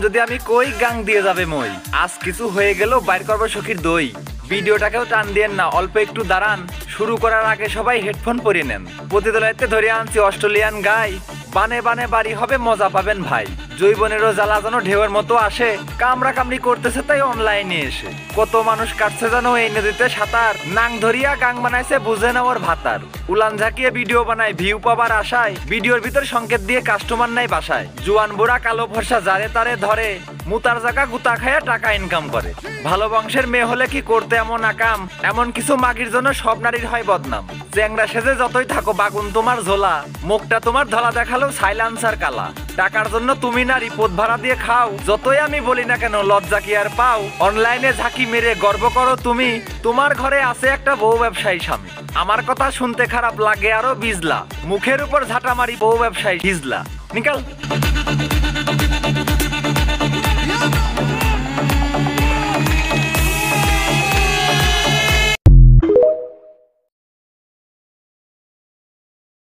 যদি আমি কই গাং দিয়ে যাবে মই। আজ কিছু হয়ে গেল বাইর করবো সখীর দই। ভিডিওটাকেও টান দিয়েন না, অল্প একটু দাঁড়ান। শুরু করার আগে সবাই হেডফোন পরিয়ে নেন। প্রতিদলাইতে ধরে আনছি অস্ট্রেলিয়ান গাই। বানে বানে বাড়ি হবে, মজা পাবেন ভাই। জৈবনেরও জ্বালা যেন ঢেউয়ের মতো আসে, কামড়া কামড়ি করতেছে তাই অনলাইনে এসে। কত মানুষ কাটছে যেন এই নদীতে সাঁতার, নাং ধরিয়া গাং বানাইছে বুঝে না ওর ভাতার। উলান ঝাঁকিয়ে ভিডিও বানায় ভিউ পাবার আশায়, ভিডিওর ভিতর সংকেত দিয়ে কাস্টমার নাই বাসায়। জুয়ান বুড়া কালো ফর্সা যারে তারে ধরে, মুতার জায়গা গুতা খায়া টাকা ইনকাম করে। ভালো বংশের মেয়ে হলে কি করতে এমন আকাম, এমন কিছু মাগির জন্য সব নারীর হয় বদনাম। চ্যাংরা সেজে যতই থাকো বাগুন তোমার ঝোলা, মুখটা তোমার ধলা দেখালো সাইলেন্সার কালা। টাকার জন্য তুমি নারী পথ ভাড়া দিয়ে খাও, যতই আমি বলি না কেন লজ্জা কি আর পাও। অনলাইনে ঝাঁকি মেরে গর্ব করো তুমি, তোমার ঘরে আছে একটা বউ ব্যবসায়ী স্বামী। আমার কথা শুনতে খারাপ লাগে আরো বিজলা, মুখের উপর ঝাঁটা মারি বউ ব্যবসায়ী হিজলা। নিকাল